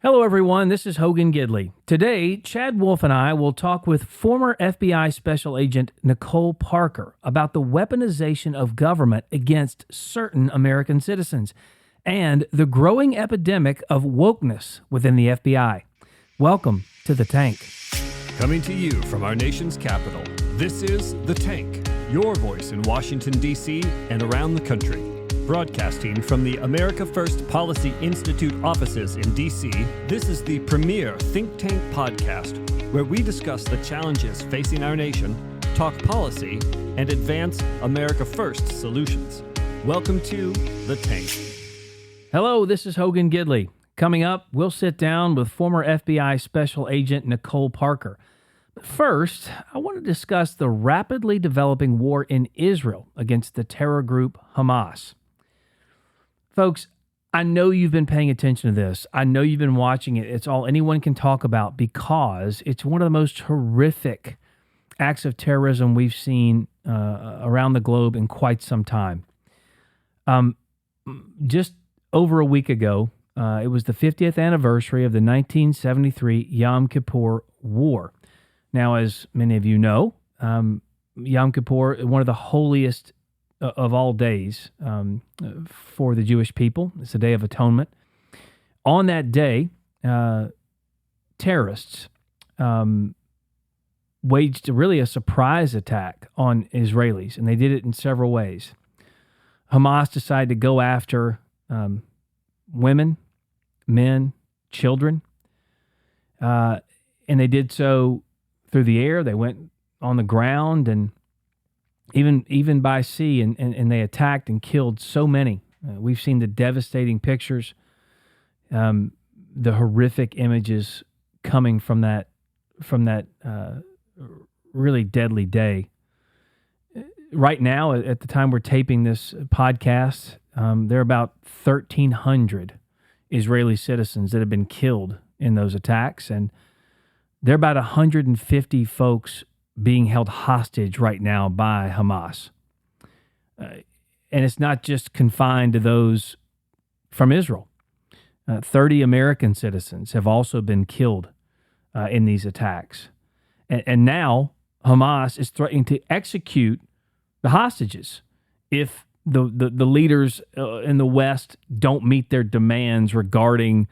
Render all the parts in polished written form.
Hello, everyone. This is Hogan Gidley. Today, Chad Wolf and I will talk with former FBI Special Agent Nicole Parker about the weaponization of government against certain American citizens and the growing epidemic of wokeness within the FBI. Welcome to The Tank. Coming to you from our nation's capital, this is The Tank, your voice in Washington, D.C. and around the country. Broadcasting from the America First Policy Institute offices in D.C., this is the premier think tank podcast where we discuss the challenges facing our nation, talk policy, and advance America First solutions. Welcome to The Tank. Hello, this is Hogan Gidley. Coming up, we'll sit down with former FBI Special Agent Nicole Parker. But first, I want to discuss the rapidly developing war in Israel against the terror group Hamas. Folks, I know you've been paying attention to this. I know you've been watching it. It's all anyone can talk about because it's one of the most horrific acts of terrorism we've seen around the globe in quite some time. Just over a week ago, it was the 50th anniversary of the 1973 Yom Kippur War. Now, as many of you know, Yom Kippur, one of the holiest of all days for the Jewish people. It's a day of atonement. On that day, terrorists waged really a surprise attack on Israelis, and they did it in several ways. Hamas decided to go after women, men, children, and they did so through the air. They went on the ground and even by sea, and they attacked and killed so many. We've seen the devastating pictures, the horrific images coming from that really deadly day. Right now, at the time we're taping this podcast, there are about 1,300 Israeli citizens that have been killed in those attacks, and there are about 150 folks being held hostage right now by Hamas. And it's not just confined to those from Israel. 30 American citizens have also been killed in these attacks. And now Hamas is threatening to execute the hostages if the leaders in the West don't meet their demands regarding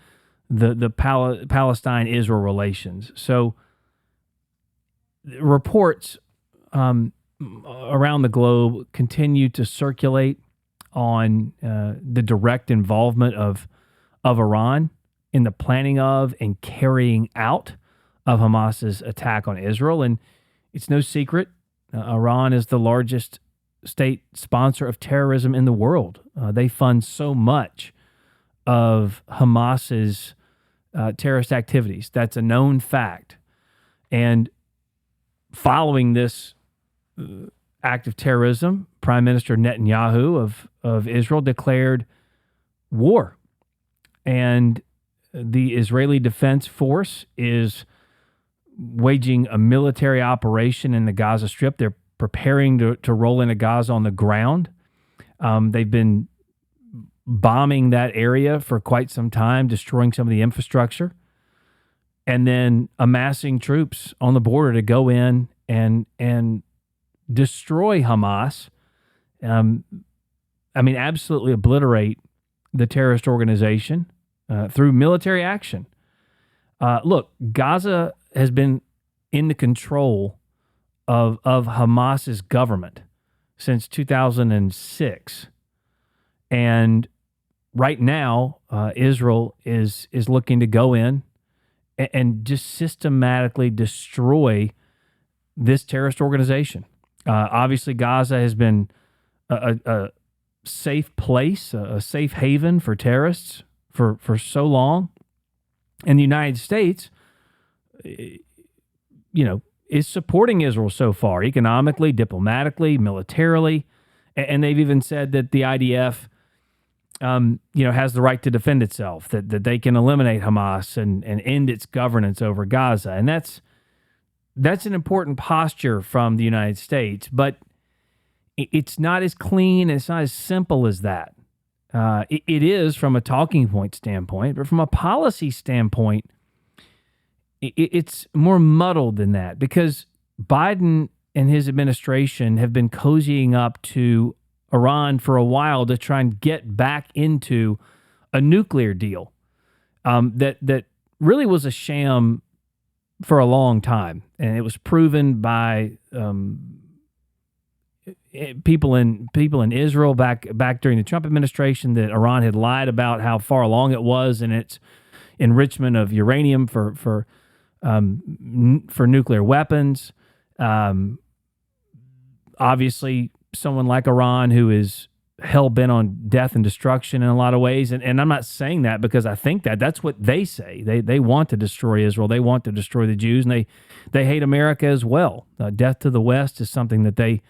the Palestine-Israel relations. So reports around the globe continue to circulate on the direct involvement of Iran in the planning of and carrying out of Hamas's attack on Israel. And it's no secret, Iran is the largest state sponsor of terrorism in the world. They fund so much of Hamas's terrorist activities. That's a known fact. And following this act of terrorism, Prime Minister Netanyahu of Israel declared war. And the Israeli Defense Force is waging a military operation in the Gaza Strip. They're preparing to roll into Gaza on the ground. They've been bombing that area for quite some time, destroying some of the infrastructure, and then amassing troops on the border to go in and destroy Hamas. Absolutely obliterate the terrorist organization through military action. Look, Gaza has been in the control of Hamas's government since 2006. And right now, Israel is looking to go in and just systematically destroy this terrorist organization. Obviously, Gaza has been a safe place, a safe haven for terrorists for so long. And the United States, is supporting Israel so far, economically, diplomatically, militarily. And they've even said that the IDF has the right to defend itself, that they can eliminate Hamas and end its governance over Gaza. And that's an important posture from the United States, but it's not as clean, it's not as simple as that. It is from a talking point standpoint, but from a policy standpoint, it's more muddled than that, because Biden and his administration have been cozying up to Iran for a while to try and get back into a nuclear deal that really was a sham for a long time, and it was proven by people in Israel back during the Trump administration that Iran had lied about how far along it was in its enrichment of uranium for nuclear weapons. Obviously, someone like Iran, who is hell bent on death and destruction in a lot of ways, and I'm not saying that because I think that's what they say. They want to destroy Israel. They want to destroy the Jews, and they hate America as well. Death to the West is something that they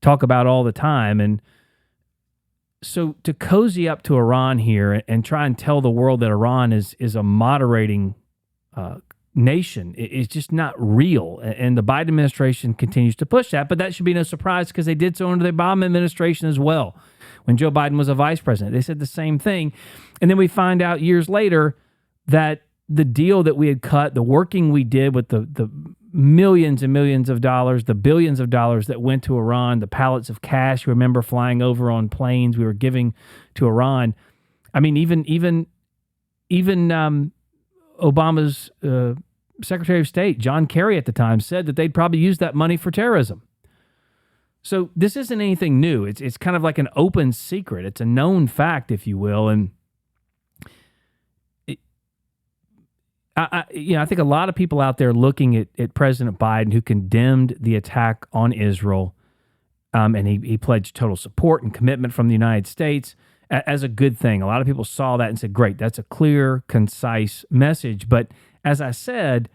talk about all the time. And so to cozy up to Iran here and try and tell the world that Iran is a moderating nation is just not real. And the Biden administration continues to push that, but that should be no surprise because they did so under the Obama administration as well. When Joe Biden was a vice president, they said the same thing. And then we find out years later that the deal that we had cut, the working we did with the millions and millions of dollars, the billions of dollars that went to Iran, the pallets of cash, remember, flying over on planes we were giving to Iran. I mean, even Obama's Secretary of State, John Kerry at the time, said that they'd probably use that money for terrorism. So this isn't anything new. It's kind of like an open secret. It's a known fact, if you will. And I think a lot of people out there looking at President Biden, who condemned the attack on Israel, and he pledged total support and commitment from the United States as a good thing. A lot of people saw that and said, great, that's a clear, concise message. But as I said,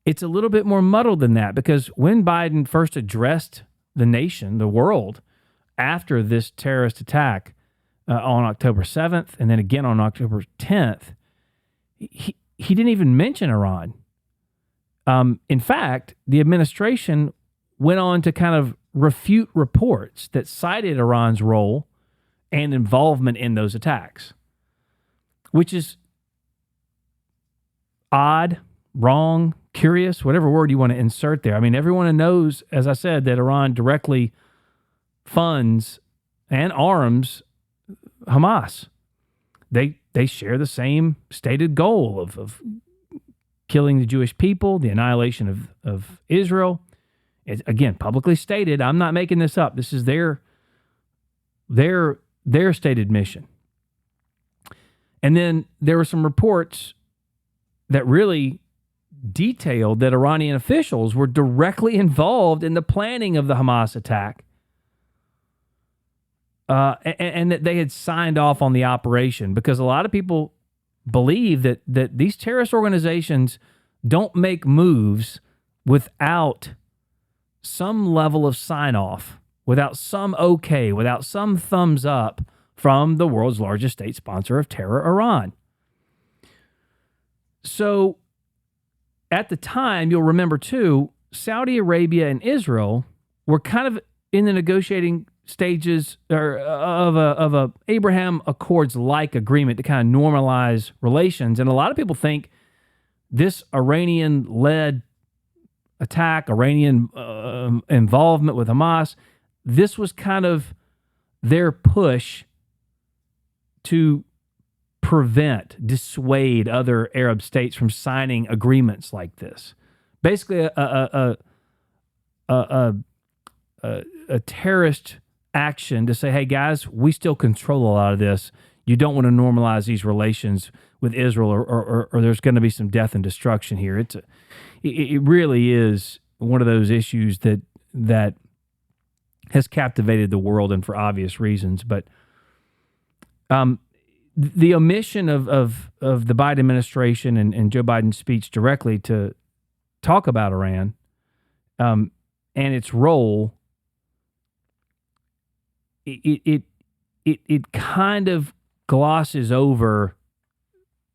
it's a little bit more muddled than that, because when Biden first addressed the nation, the world, after this terrorist attack on October 7th and then again on October 10th, he didn't even mention Iran. In fact, the administration went on to kind of refute reports that cited Iran's role and involvement in those attacks, which is odd, wrong, curious, whatever word you want to insert there. I mean, everyone knows, as I said, that Iran directly funds and arms Hamas. They share the same stated goal of killing the Jewish people, the annihilation of Israel. It's, again, publicly stated. I'm not making this up. This is their stated mission. And then there were some reports that really detailed that Iranian officials were directly involved in the planning of the Hamas attack, and that they had signed off on the operation, because a lot of people believe that these terrorist organizations don't make moves without some level of sign-off, without some okay, without some thumbs up from the world's largest state sponsor of terror, Iran. So at the time, you'll remember too, Saudi Arabia and Israel were kind of in the negotiating stages of a Abraham Accords-like agreement to kind of normalize relations. And a lot of people think this Iranian-led attack, Iranian involvement with Hamas, this was kind of their push to dissuade other Arab states from signing agreements like this. Basically, a terrorist action to say, hey, guys, we still control a lot of this. You don't want to normalize these relations with Israel, or there's going to be some death and destruction here. It really is one of those issues that has captivated the world, and for obvious reasons. But the omission of the Biden administration and Joe Biden's speech directly to talk about Iran and its role, it kind of glosses over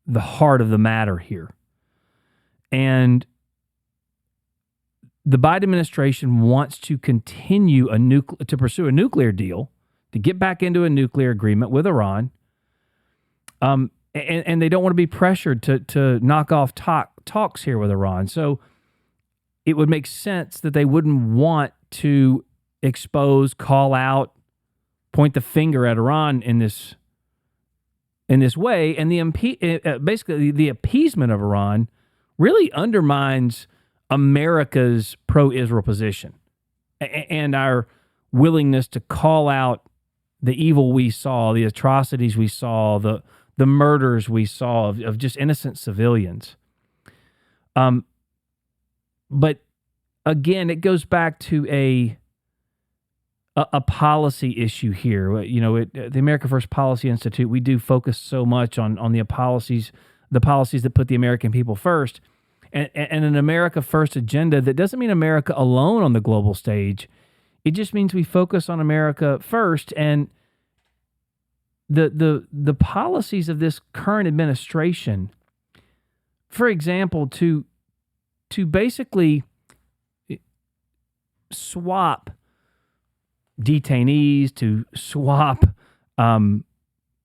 the heart of the matter here. And the Biden administration wants to continue to pursue a nuclear deal to get back into a nuclear agreement with Iran, and they don't want to be pressured to knock off talks here with Iran. So it would make sense that they wouldn't want to expose, call out, point the finger at Iran in this way. And basically the appeasement of Iran really undermines America's pro-Israel position and our willingness to call out the evil we saw, the atrocities we saw, the murders we saw of just innocent civilians. But again, it goes back to a policy issue here. You know, the America First Policy Institute, we do focus so much on the policies that put the American people first, and an America First agenda that doesn't mean America alone on the global stage. It just means we focus on America first, and the policies of this current administration, for example, to basically swap detainees, to swap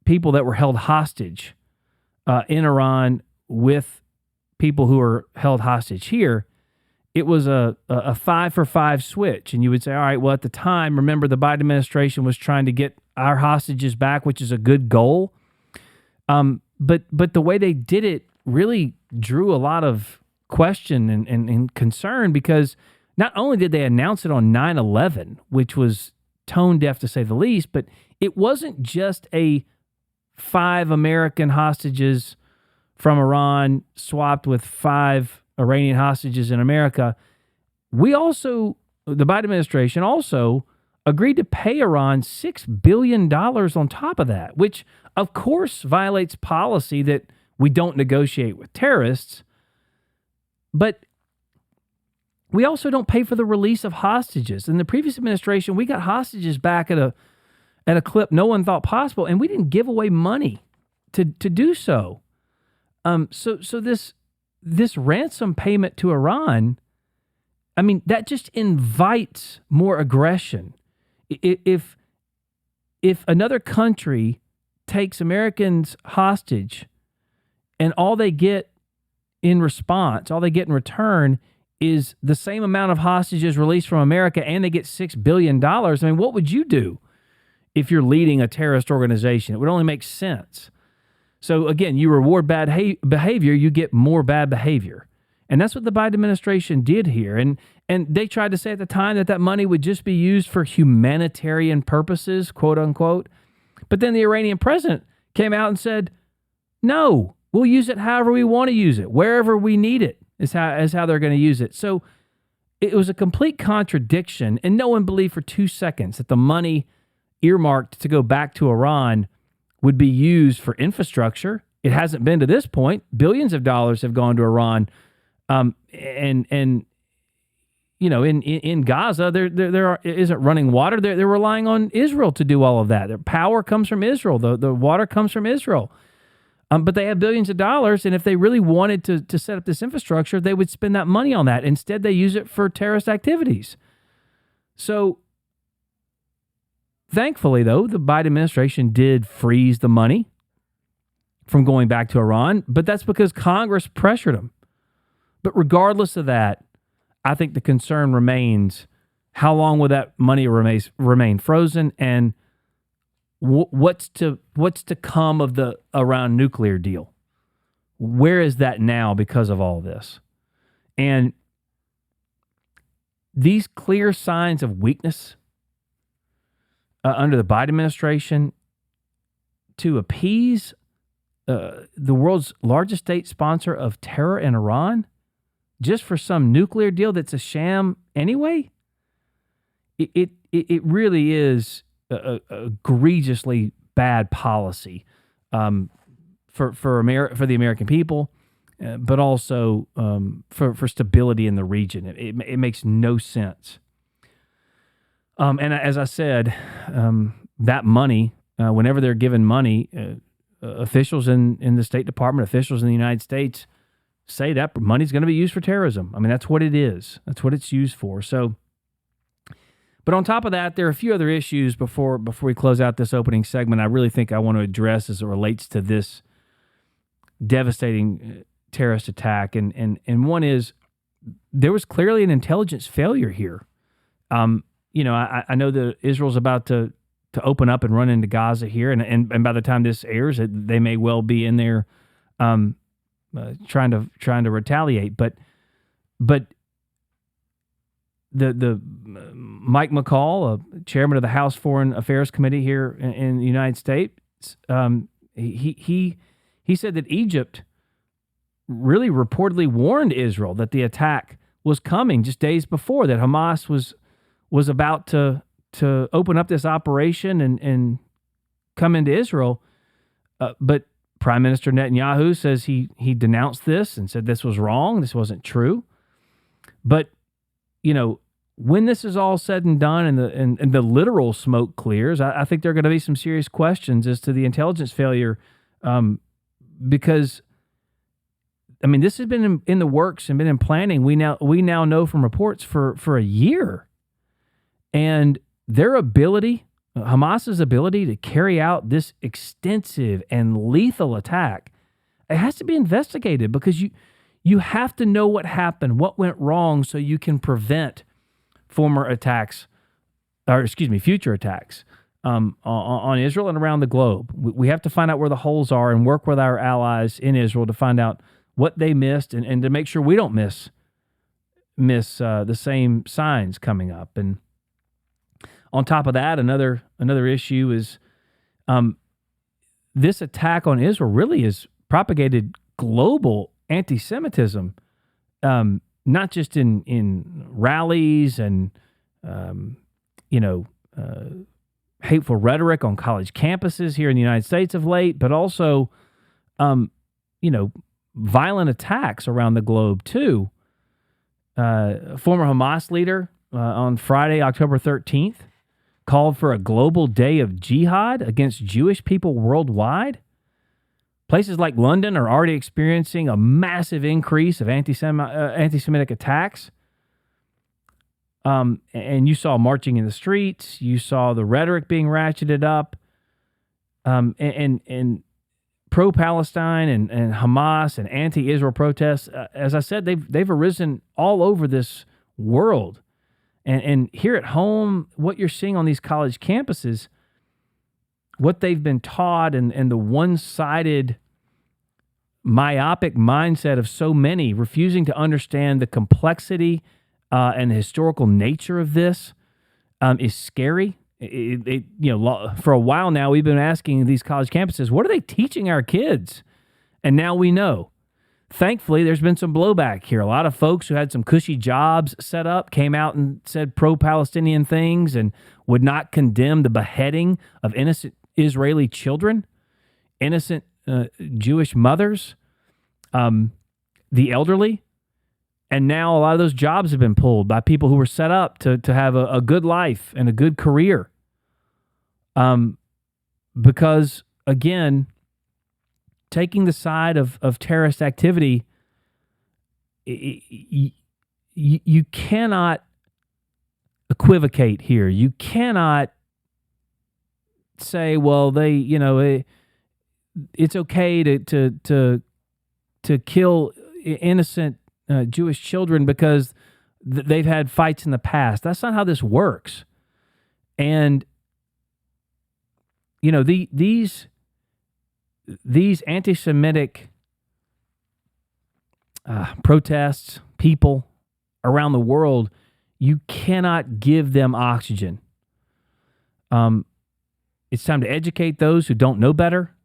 people that were held hostage in Iran with people who are held hostage here. It was a 5-for-5 switch. And you would say, all right, well, at the time, remember, the Biden administration was trying to get our hostages back, which is a good goal. But the way they did it really drew a lot of question and concern, because not only did they announce it on 9/11, which was tone deaf to say the least, but it wasn't just a 5 American hostages from Iran swapped with 5 Iranian hostages in America. The Biden administration also agreed to pay Iran $6 billion on top of that, which of course violates policy that we don't negotiate with terrorists. But we also don't pay for the release of hostages. In the previous administration, we got hostages back at a clip no one thought possible, and we didn't give away money to do so. So this ransom payment to Iran, I mean, that just invites more aggression. If another country takes Americans hostage and all they get in response, all they get in return is the same amount of hostages released from America, and they get $6 billion, I mean, what would you do if you're leading a terrorist organization? It would only make sense. So again, you reward bad behavior, you get more bad behavior. And that's what the Biden administration did here. And they tried to say at the time that money would just be used for humanitarian purposes, quote unquote. But then the Iranian president came out and said, no, we'll use it however we want to use it, wherever we need it is how they're going to use it. So it was a complete contradiction, and no one believed for 2 seconds that the money earmarked to go back to Iran would be used for infrastructure. It hasn't been to this point. Billions of dollars have gone to Iran, and you know, in Gaza, there isn't running water. They're relying on Israel to do all of that. Their power comes from Israel. The water comes from Israel. But they have billions of dollars, and if they really wanted to set up this infrastructure, they would spend that money on that. Instead, they use it for terrorist activities. So, thankfully, though, the Biden administration did freeze the money from going back to Iran, but that's because Congress pressured them. But regardless of that, I think the concern remains, how long will that money remain frozen, and what's to come of the Iran nuclear deal? Where is that now because of all this? And these clear signs of weakness under the Biden administration to appease the world's largest state sponsor of terror in Iran, just for some nuclear deal that's a sham anyway, it really is egregiously bad policy for the American people, but also for stability in the region. It makes no sense. And as I said, that money, whenever they're given money, officials in the State Department, officials in the United States say that money's going to be used for terrorism. I mean, that's what it is. That's what it's used for. So, But on top of that, there are a few other issues before we close out this opening segment I really think I want to address as it relates to this devastating terrorist attack. And one is, there was clearly an intelligence failure here. I know that Israel's about to open up and run into Gaza here, and by the time this airs, they may well be in there trying to retaliate. But the Mike McCall, chairman of the House Foreign Affairs Committee here in the United States, he said that Egypt really reportedly warned Israel that the attack was coming just days before, that Hamas was about to open up this operation and come into Israel. But Prime Minister Netanyahu says he denounced this and said this was wrong, this wasn't true. But when this is all said and done and the literal smoke clears, I think there are going to be some serious questions as to the intelligence failure, because this has been in the works and been in planning. We now know from reports for a year, and their ability, Hamas's ability to carry out this extensive and lethal attack, it has to be investigated, because you have to know what happened, what went wrong, so you can prevent future attacks on Israel and around the globe. We have to find out where the holes are and work with our allies in Israel to find out what they missed and to make sure we don't miss the same signs coming up. And on top of that, another issue is this attack on Israel really has propagated global anti-Semitism, not just in rallies and hateful rhetoric on college campuses here in the United States of late, but also violent attacks around the globe too. Former Hamas leader on Friday, October 13th, called for a global day of jihad against Jewish people worldwide. Places like London are already experiencing a massive increase of anti-Semitic attacks. And you saw marching in the streets. You saw the rhetoric being ratcheted up. And pro-Palestine and Hamas and anti-Israel protests, as I said, they've arisen all over this world. And here at home, what you're seeing on these college campuses, what they've been taught, and the one-sided myopic mindset of so many refusing to understand the complexity and the historical nature of this is scary. For a while now, we've been asking these college campuses, what are they teaching our kids? And now we know. Thankfully, there's been some blowback here. A lot of folks who had some cushy jobs set up came out and said pro-Palestinian things and would not condemn the beheading of innocent Israeli children, innocent Jewish mothers, the elderly. And now a lot of those jobs have been pulled by people who were set up to have a good life and a good career. Because, again, taking the side of terrorist activity, you cannot equivocate here. You cannot say, well, it's okay to kill innocent Jewish children because they've had fights in the past. That's not how this works. And these anti-Semitic protests, people around the world, you cannot give them oxygen. It's time to educate those who don't know better,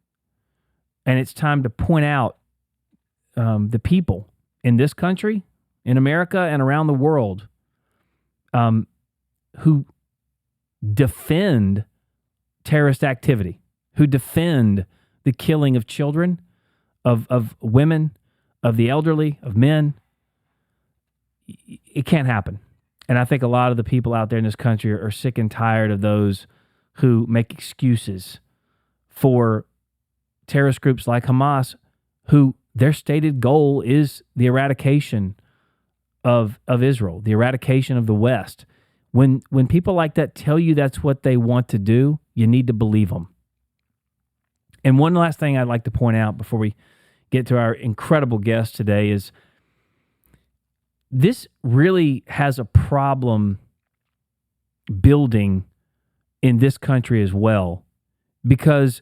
and it's time to point out the people in this country, in America, and around the world who defend terrorist activity, who defend the killing of children, of women, of the elderly, of men. It can't happen. And I think a lot of the people out there in this country are sick and tired of those who make excuses for terrorist groups like Hamas, who their stated goal is the eradication of Israel, the eradication of the West. When people like that tell you that's what they want to do, you need to believe them. And one last thing I'd like to point out before we get to our incredible guest today is this really has a problem building in this country as well, because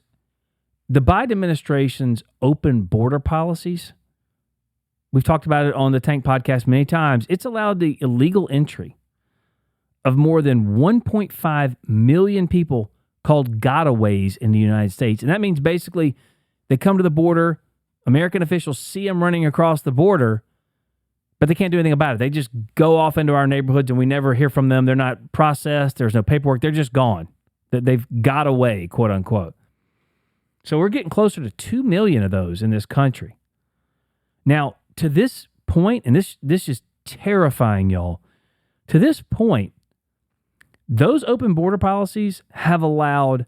the Biden administration's open border policies, we've talked about it on the Tank podcast many times, it's allowed the illegal entry of more than 1.5 million people called gotaways in the United States. And that means basically they come to the border, American officials see them running across the border, but they can't do anything about it. They just go off into our neighborhoods and we never hear from them. They're not processed. There's no paperwork. They're just gone. They've got away, quote unquote. So we're getting closer to 2 million of those in this country. Now, to this point, and this is terrifying, y'all, to this point, those open border policies have allowed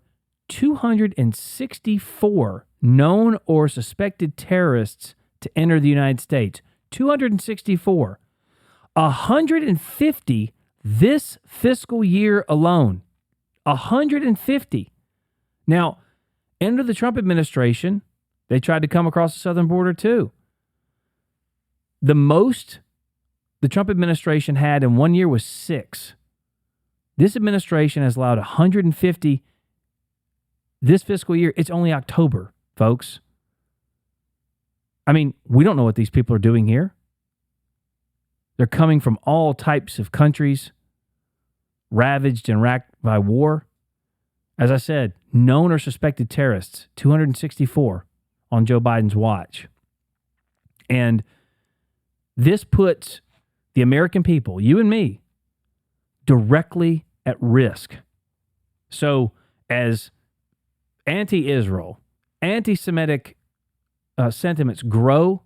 264 known or suspected terrorists to enter the United States. 264. 150 this fiscal year alone. 150. Now, under the Trump administration, they tried to come across the southern border too. The most the Trump administration had in 1 year was 6. This administration has allowed 150 this fiscal year. It's only October, folks. I mean, we don't know what these people are doing here. They're coming from all types of countries, ravaged and racked by war. As I said, known or suspected terrorists, 264 on Joe Biden's watch. And this puts the American people, you and me, directly at risk. So as anti-Israel, anti-Semitic sentiments grow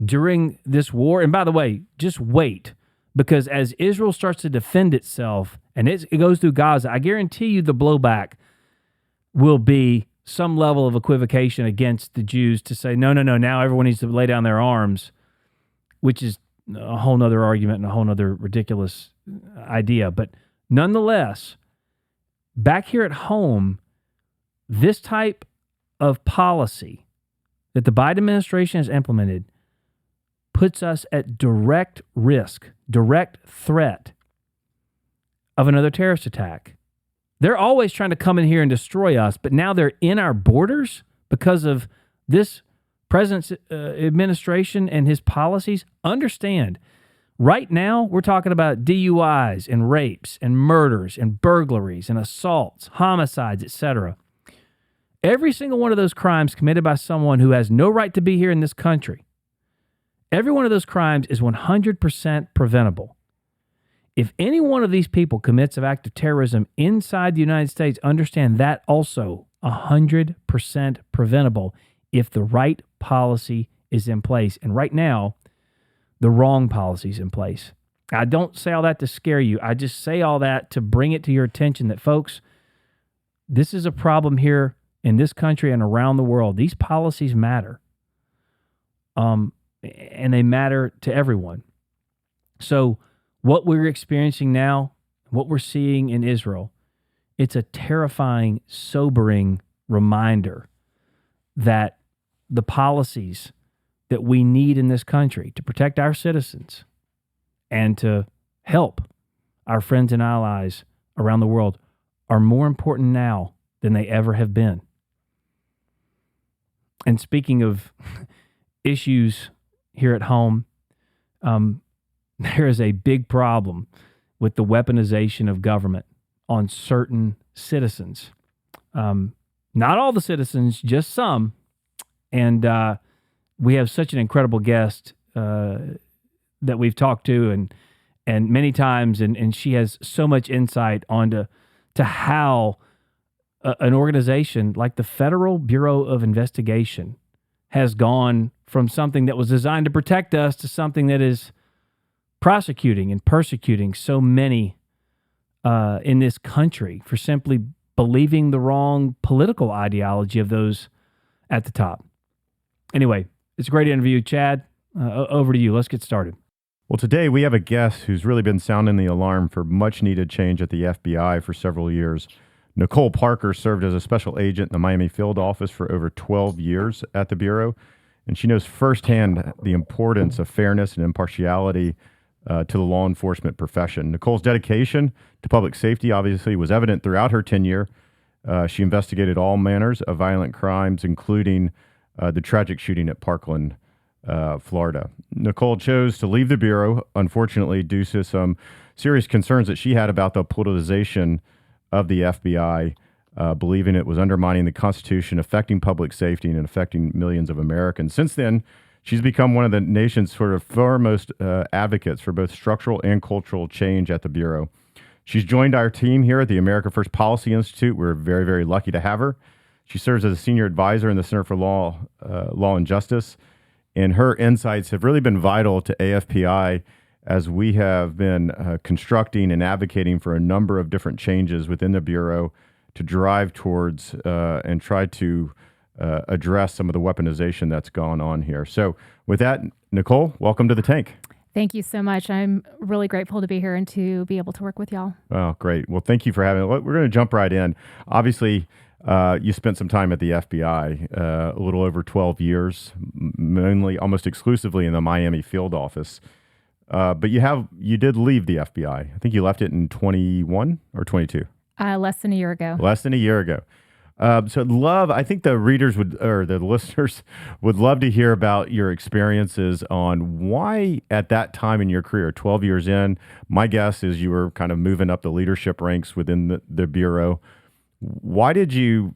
during this war, and by the way, just wait, because as Israel starts to defend itself and it goes through Gaza, I guarantee you the blowback will be some level of equivocation against the Jews to say, no, now everyone needs to lay down their arms, which is a whole nother argument and a whole nother ridiculous idea. But nonetheless, back here at home, this type of policy that the Biden administration has implemented puts us at direct risk, direct threat of another terrorist attack. They're always trying to come in here and destroy us, but now they're in our borders because of this president's administration and his policies. Understand, right now we're talking about DUIs and rapes and murders and burglaries and assaults, homicides, etc. Every single one of those crimes committed by someone who has no right to be here in this country, every one of those crimes is 100% preventable. If any one of these people commits an act of terrorism inside the United States, understand that also 100% preventable if the right policy is in place. And right now, the wrong policy is in place. I don't say all that to scare you. I just say all that to bring it to your attention that, folks, this is a problem here in this country and around the world. These policies matter. And they matter to everyone. So what we're experiencing now, what we're seeing in Israel, it's a terrifying, sobering reminder that the policies that we need in this country to protect our citizens and to help our friends and allies around the world are more important now than they ever have been. And speaking of issues here at home, there is a big problem with the weaponization of government on certain citizens. Not all the citizens, just some. And we have such an incredible guest that we've talked to and many times, and she has so much insight onto how an organization like the Federal Bureau of Investigation has gone from something that was designed to protect us to something that is prosecuting and persecuting so many in this country for simply believing the wrong political ideology of those at the top. Anyway, it's a great interview. Chad, over to you. Let's get started. Well, today we have a guest who's really been sounding the alarm for much needed change at the FBI for several years. Nicole Parker served as a special agent in the Miami field office for over 12 years at the Bureau, and she knows firsthand the importance of fairness and impartiality to the law enforcement profession. Nicole's dedication to public safety obviously was evident throughout her tenure. She investigated all manners of violent crimes, including the tragic shooting at Parkland, Florida. Nicole chose to leave the Bureau, unfortunately, due to some serious concerns that she had about the politicization of the FBI, believing it was undermining the Constitution, affecting public safety, and affecting millions of Americans. Since then, she's become one of the nation's sort of foremost advocates for both structural and cultural change at the Bureau. She's joined our team here at the America First Policy Institute. We're very, very lucky to have her. She serves as a senior advisor in the Center for Law and Justice, and her insights have really been vital to AFPI as we have been constructing and advocating for a number of different changes within the Bureau to drive towards and try to address some of the weaponization that's gone on here. So with that, Nicole, welcome to the Tank. Thank you so much. I'm really grateful to be here and to be able to work with y'all. Oh, great. Well, thank you for having me. We're going to jump right in. Obviously, you spent some time at the FBI, a little over 12 years, mainly almost exclusively in the Miami field office. But you did leave the FBI. I think you left it in 21 or 22? Less than a year ago. Less than a year ago. So I think the readers or the listeners would love to hear about your experiences on why at that time in your career, 12 years in, my guess is you were kind of moving up the leadership ranks within the Bureau. Why did you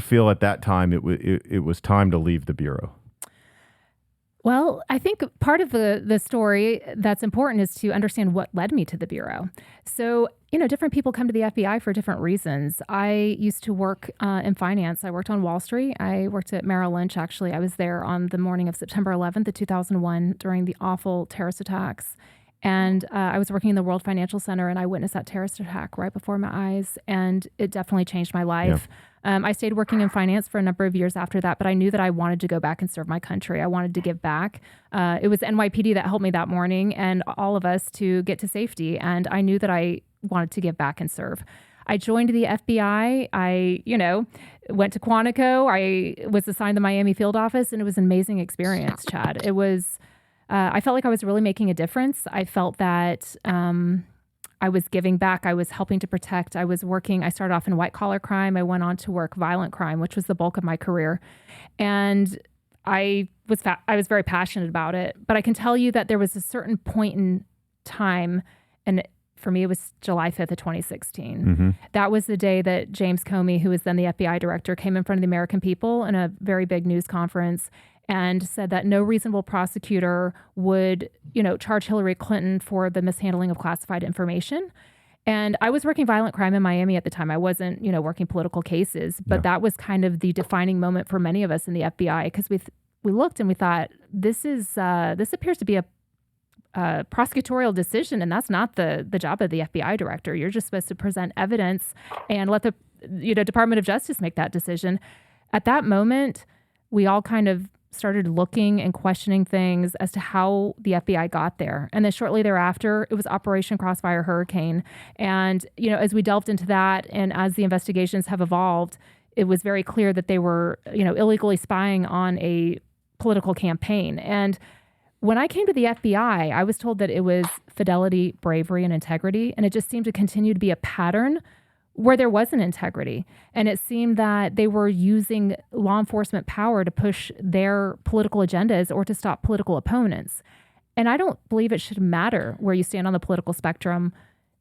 feel at that time it was time to leave the Bureau? Well, I think part of the story that's important is to understand what led me to the Bureau. So, different people come to the FBI for different reasons. I used to work in finance. I worked on Wall Street. I worked at Merrill Lynch, actually. I was there on the morning of September 11th of 2001 during the awful terrorist attacks. And I was working in the World Financial Center, and I witnessed that terrorist attack right before my eyes, and it definitely changed my life. Yeah. I stayed working in finance for a number of years after that, but I knew that I wanted to go back and serve my country. I wanted to give back. It was NYPD that helped me that morning and all of us to get to safety, and I knew that I wanted to give back and serve. I joined the FBI. I, went to Quantico. I was assigned the Miami field office, and it was an amazing experience, Chad. It was... I felt like I was really making a difference. I felt that I was giving back. I was helping to protect. I was working. I started off in white collar crime. I went on to work violent crime, which was the bulk of my career. And I was very passionate about it. But I can tell you that there was a certain point in time, and for me, it was July 5th of 2016. Mm-hmm. That was the day that James Comey, who was then the FBI director, came in front of the American people in a very big news conference and said that no reasonable prosecutor would, charge Hillary Clinton for the mishandling of classified information. And I was working violent crime in Miami at the time. I wasn't, working political cases, but that was kind of the defining moment for many of us in the FBI, because we looked and we thought, this appears to be a prosecutorial decision, and that's not the job of the FBI director. You're just supposed to present evidence and let the Department of Justice make that decision. At that moment, we all kind of started looking and questioning things as to how the FBI got there. And then shortly thereafter, it was Operation Crossfire Hurricane. And, as we delved into that and as the investigations have evolved, it was very clear that they were, illegally spying on a political campaign. And when I came to the FBI, I was told that it was fidelity, bravery, and integrity. And it just seemed to continue to be a pattern where there wasn't integrity. And it seemed that they were using law enforcement power to push their political agendas or to stop political opponents. And I don't believe it should matter where you stand on the political spectrum.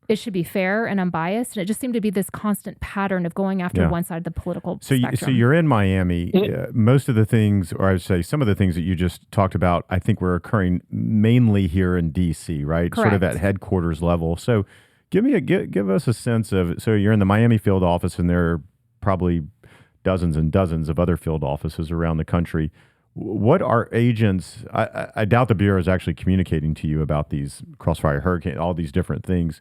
It should be fair and unbiased. And it just seemed to be this constant pattern of going after one side of the political spectrum. So you're in Miami. Most of the things, or I would say some of the things that you just talked about, I think were occurring mainly here in D.C., right? Correct. Sort of at headquarters level. So give us a sense of, so you're in the Miami field office, and there are probably dozens and dozens of other field offices around the country. What are agents, I doubt the Bureau is actually communicating to you about these Crossfire Hurricane, all these different things,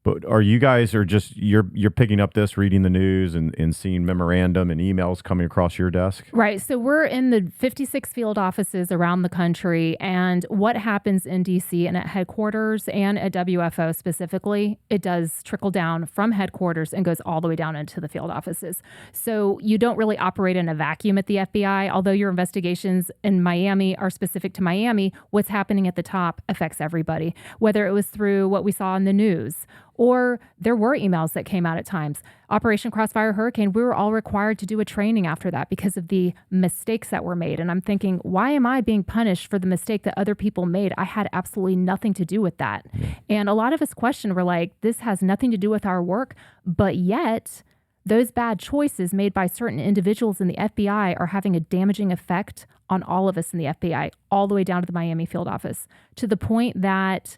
But are you guys are just you're picking up this, reading the news and seeing memorandum and emails coming across your desk? Right. So we're in the 56 field offices around the country, and what happens in DC and at headquarters and at WFO specifically, it does trickle down from headquarters and goes all the way down into the field offices. So you don't really operate in a vacuum at the FBI. Although your investigations in Miami are specific to Miami, what's happening at the top affects everybody, whether it was through what we saw in the news or there were emails that came out at times. Operation Crossfire Hurricane, we were all required to do a training after that because of the mistakes that were made. And I'm thinking, why am I being punished for the mistake that other people made? I had absolutely nothing to do with that. And a lot of us questioned, we're like, this has nothing to do with our work, but yet those bad choices made by certain individuals in the FBI are having a damaging effect on all of us in the FBI, all the way down to the Miami field office, to the point that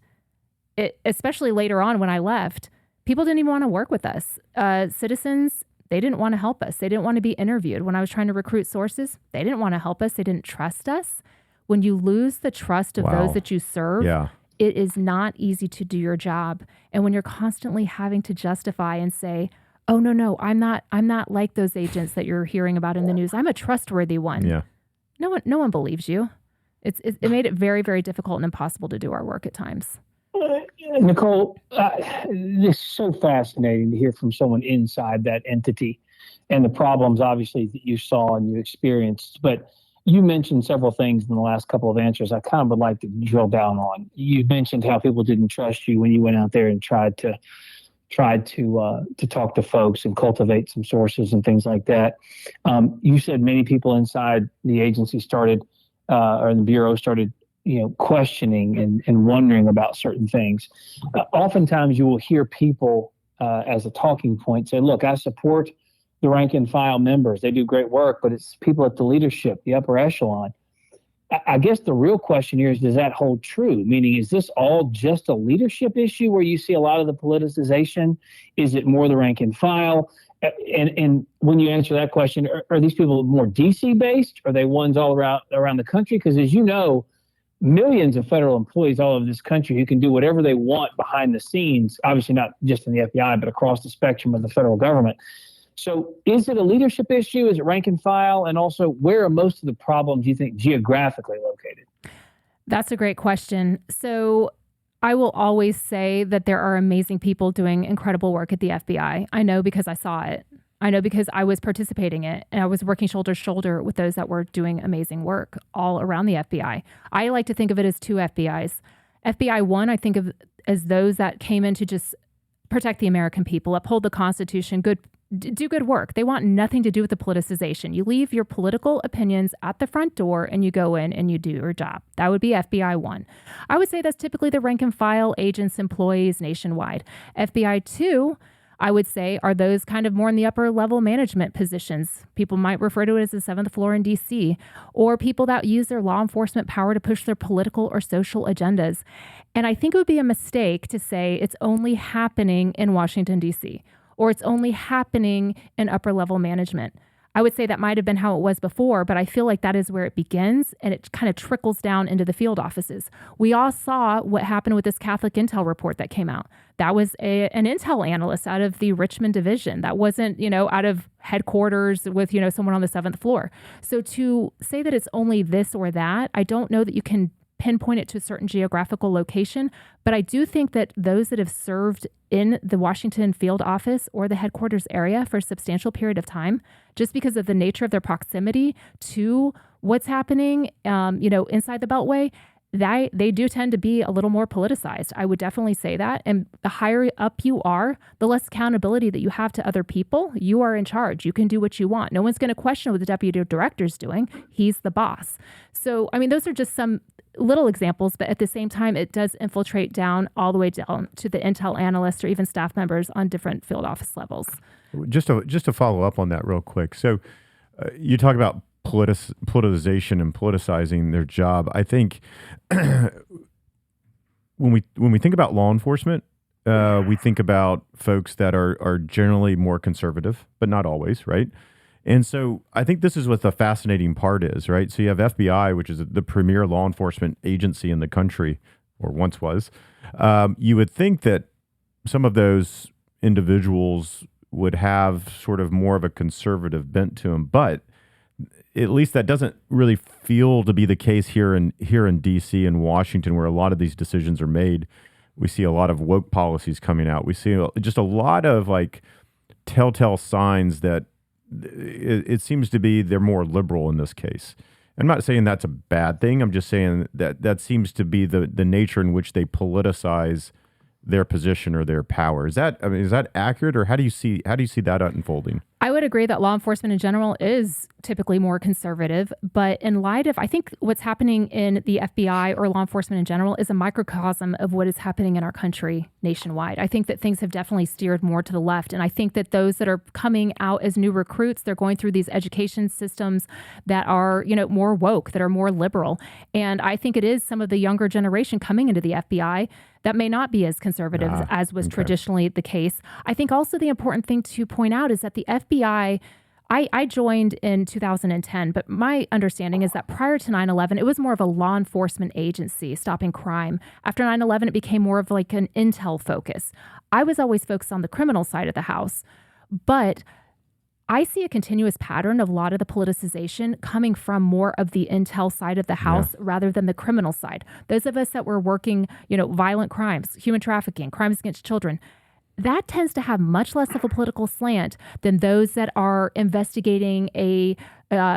especially later on when I left, people didn't even want to work with us. Citizens, they didn't want to help us. They didn't want to be interviewed. When I was trying to recruit sources, they didn't want to help us. They didn't trust us. When you lose the trust of those that you serve, it is not easy to do your job. And when you're constantly having to justify and say, oh, no, I'm not like those agents that you're hearing about in the news. I'm a trustworthy one. Yeah. No one believes you. It made it very, very difficult and impossible to do our work at times. Nicole, this is so fascinating to hear from someone inside that entity and the problems, obviously, that you saw and you experienced. But you mentioned several things in the last couple of answers I kind of would like to drill down on. You mentioned how people didn't trust you when you went out there and tried to talk to folks and cultivate some sources and things like that. You said many people inside the agency started, or the Bureau started, questioning and wondering about certain things. Oftentimes you will hear people as a talking point say, look, I support the rank and file members. They do great work, but it's people at the leadership, the upper echelon. I guess the real question here is, does that hold true? Meaning, is this all just a leadership issue where you see a lot of the politicization? Is it more the rank and file? And when you answer that question, are these people more DC based? Are they ones all around the country? Because as you know, millions of federal employees all over this country who can do whatever they want behind the scenes, obviously not just in the FBI, but across the spectrum of the federal government. So is it a leadership issue? Is it rank and file? And also, where are most of the problems, you think, geographically located? That's a great question. So I will always say that there are amazing people doing incredible work at the FBI. I know because I saw it. I know because I was participating in it, and I was working shoulder to shoulder with those that were doing amazing work all around the FBI. I like to think of it as two FBIs. FBI 1, I think of as those that came in to just protect the American people, uphold the Constitution, do good work. They want nothing to do with the politicization. You leave your political opinions at the front door and you go in and you do your job. That would be FBI 1. I would say that's typically the rank and file agents, employees nationwide. FBI 2, I would say, are those kind of more in the upper level management positions. People might refer to it as the 7th floor in DC, or people that use their law enforcement power to push their political or social agendas. And I think it would be a mistake to say it's only happening in Washington, DC, or it's only happening in upper level management. I would say that might have been how it was before, but I feel like that is where it begins and it kind of trickles down into the field offices. We all saw what happened with this Catholic intel report that came out. That was an intel analyst out of the Richmond division. That wasn't, out of headquarters with, someone on the 7th floor. So to say that it's only this or that, I don't know that you can pinpoint it to a certain geographical location, but I do think that those that have served in the Washington field office or the headquarters area for a substantial period of time, just because of the nature of their proximity to what's happening, inside the Beltway, they do tend to be a little more politicized. I would definitely say that. And the higher up you are, the less accountability that you have to other people. You are in charge. You can do what you want. No one's going to question what the deputy director's doing. He's the boss. So, those are just some little examples, but at the same time, it does infiltrate down all the way down to the intel analysts or even staff members on different field office levels. Just to follow up on that real quick. So you talk about politicization and politicizing their job. I think when we think about law enforcement, we think about folks that are generally more conservative, but not always, right? And so I think this is what the fascinating part is, right? So you have FBI, which is the premier law enforcement agency in the country, or once was. You would think that some of those individuals would have sort of more of a conservative bent to them, but at least that doesn't really feel to be the case here in DC and Washington, where a lot of these decisions are made. We see a lot of woke policies coming out. We see just a lot of like telltale signs that it seems to be they're more liberal in this case. I'm not saying that's a bad thing. I'm just saying that seems to be the nature in which they politicize their position or their power. Is that accurate, or how do you see that unfolding? I would agree that law enforcement in general is typically more conservative, but in light of, I think what's happening in the FBI or law enforcement in general is a microcosm of what is happening in our country nationwide. I think that things have definitely steered more to the left. And I think that those that are coming out as new recruits, they're going through these education systems that are, more woke, that are more liberal. And I think it is some of the younger generation coming into the FBI that may not be as conservative as was traditionally the case. I think also the important thing to point out is that the FBI, I joined in 2010, but my understanding is that prior to 9/11, it was more of a law enforcement agency stopping crime. After 9/11, it became more of like an intel focus. I was always focused on the criminal side of the house, but I see a continuous pattern of a lot of the politicization coming from more of the intel side of the house rather than the criminal side. Those of us that were working, violent crimes, human trafficking, crimes against children, that tends to have much less of a political slant than those that are investigating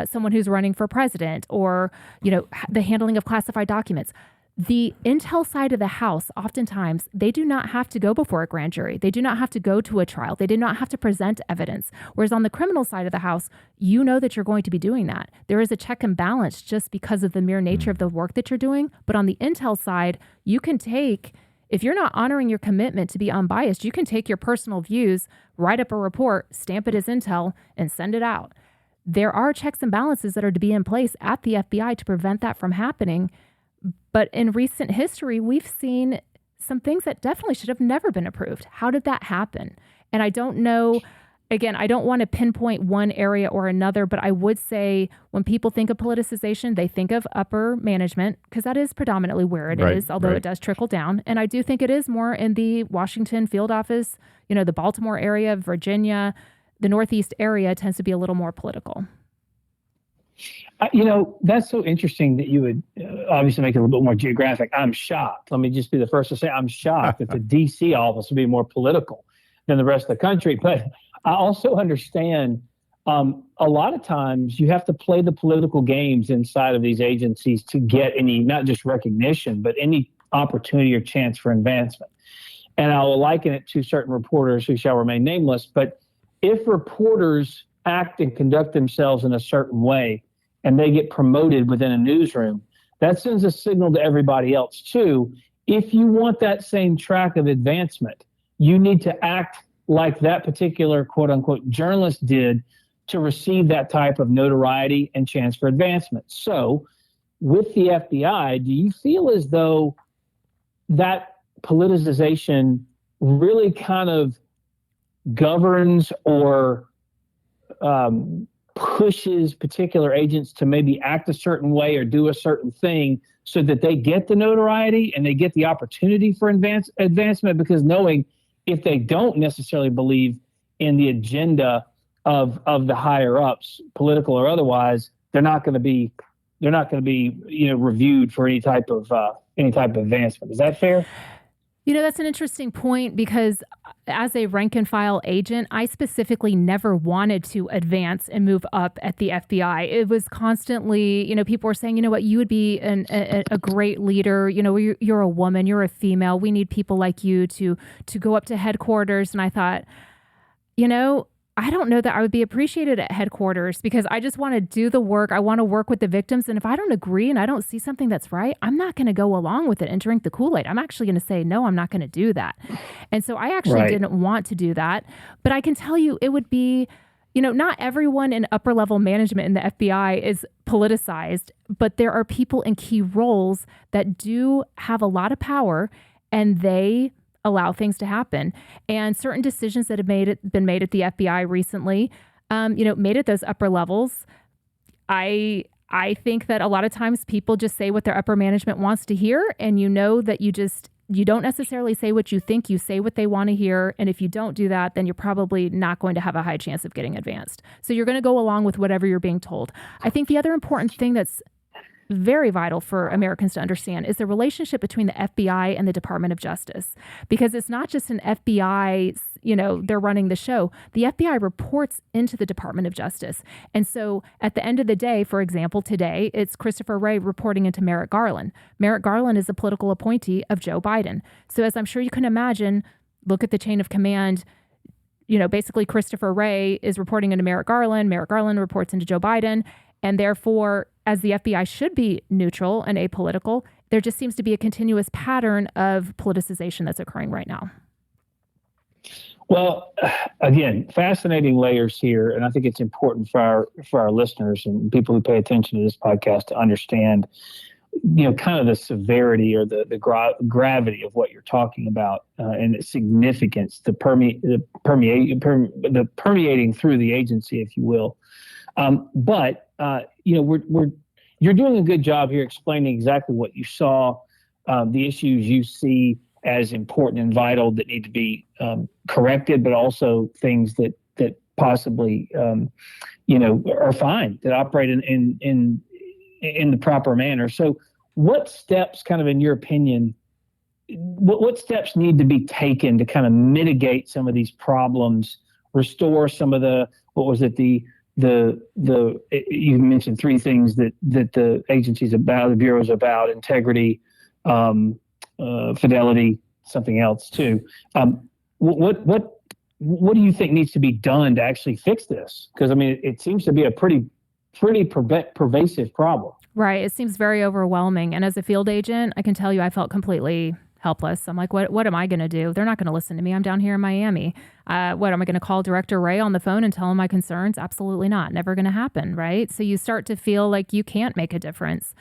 someone who's running for president or, the handling of classified documents. The intel side of the house, oftentimes, they do not have to go before a grand jury. They do not have to go to a trial. They do not have to present evidence. Whereas on the criminal side of the house, you know that you're going to be doing that. There is a check and balance just because of the mere nature of the work that you're doing. But on the intel side, you can take, if you're not honoring your commitment to be unbiased, you can take your personal views, write up a report, stamp it as intel, and send it out. There are checks and balances that are to be in place at the FBI to prevent that from happening. But in recent history, we've seen some things that definitely should have never been approved. How did that happen? And I don't know, again, I don't want to pinpoint one area or another, but I would say when people think of politicization, they think of upper management, because that is predominantly where it is, although it does trickle down. And I do think it is more in the Washington field office, the Baltimore area, Virginia, the Northeast area tends to be a little more political. That's so interesting that you would obviously make it a little bit more geographic. I'm shocked. Let me just be the first to say I'm shocked that the D.C. office would be more political than the rest of the country. But I also understand a lot of times you have to play the political games inside of these agencies to get any, not just recognition, but any opportunity or chance for advancement. And I will liken it to certain reporters who shall remain nameless. But if reporters act and conduct themselves in a certain way, and they get promoted within a newsroom, that sends a signal to everybody else too. If you want that same track of advancement, you need to act like that particular quote unquote journalist did to receive that type of notoriety and chance for advancement. So with the FBI, do you feel as though that politicization really kind of governs or pushes particular agents to maybe act a certain way or do a certain thing so that they get the notoriety and they get the opportunity for advancement, because knowing if they don't necessarily believe in the agenda of the higher ups, political or otherwise, they're not going to be reviewed for any type of advancement. Is that fair? That's an interesting point, because as a rank and file agent, I specifically never wanted to advance and move up at the FBI. It was constantly, people were saying, you would be a great leader. You're a woman, you're a female. We need people like you to go up to headquarters. And I thought, I don't know that I would be appreciated at headquarters, because I just want to do the work. I want to work with the victims. And if I don't agree and I don't see something that's right, I'm not going to go along with it and drink the Kool-Aid. I'm actually going to say, no, I'm not going to do that. And so I actually didn't want to do that. But I can tell you it would be, not everyone in upper level management in the FBI is politicized, but there are people in key roles that do have a lot of power, and they allow things to happen. And certain decisions that have been made at the FBI recently, made at those upper levels. I think that a lot of times people just say what their upper management wants to hear, and that you just you don't necessarily say what you think, you say what they want to hear. And if you don't do that, then you're probably not going to have a high chance of getting advanced. So you're going to go along with whatever you're being told. I think the other important thing that's very vital for Americans to understand is the relationship between the FBI and the Department of Justice, because it's not just an FBI, they're running the show. The FBI reports into the Department of Justice. And so at the end of the day, for example, today, it's Christopher Wray reporting into Merrick Garland. Merrick Garland is a political appointee of Joe Biden. So as I'm sure you can imagine, look at the chain of command. Basically Christopher Wray is reporting into Merrick Garland reports into Joe Biden. And therefore, as the FBI should be neutral and apolitical, there just seems to be a continuous pattern of politicization that's occurring right now. Well, again, fascinating layers here, and I think it's important for our listeners and people who pay attention to this podcast to understand, kind of the severity or the gravity of what you're talking about and its significance, the permeating through the agency, if you will. But you're doing a good job here explaining exactly what you saw, the issues you see as important and vital that need to be corrected, but also things that possibly are fine, that operate in the proper manner. So, what steps, kind of in your opinion, what steps need to be taken to kind of mitigate some of these problems, restore some of the you mentioned three things that the agency's about, the Bureau's about: integrity, fidelity, something else too. What do you think needs to be done to actually fix this? Because it seems to be a pretty pervasive problem. Right. It seems very overwhelming. And as a field agent, I can tell you I felt completely helpless. I'm like, what am I going to do? They're not going to listen to me. I'm down here in Miami. What am I going to call Director Wray on the phone and tell him my concerns? Absolutely not. Never going to happen, right? So you start to feel like you can't make a difference.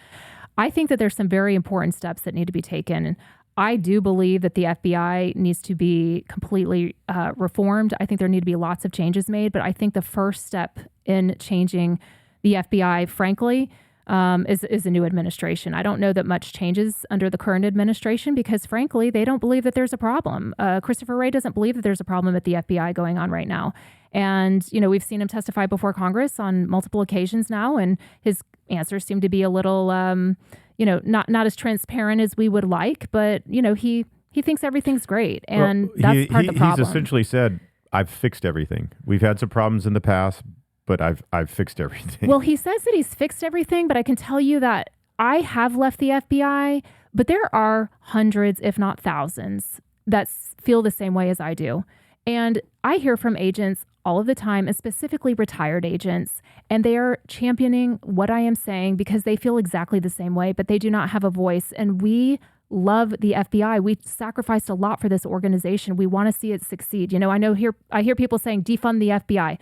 I think that there's some very important steps that need to be taken. I do believe that the FBI needs to be completely reformed. I think there need to be lots of changes made, but I think the first step in changing the FBI, frankly, is a new administration. I don't know that much changes under the current administration because, frankly, they don't believe that there's a problem. Christopher Wray doesn't believe that there's a problem at the FBI going on right now. And, we've seen him testify before Congress on multiple occasions now, and his answers seem to be a little, not as transparent as we would like, but, he thinks everything's great. And that's part of the problem. He's essentially said, I've fixed everything. We've had some problems in the past, but I've fixed everything. Well, he says that he's fixed everything, but I can tell you that I have left the FBI, but there are hundreds, if not thousands, that feel the same way as I do. And I hear from agents all of the time, and specifically retired agents, and they are championing what I am saying because they feel exactly the same way, but they do not have a voice. And we love the FBI. We sacrificed a lot for this organization. We want to see it succeed. I hear people saying defund the FBI.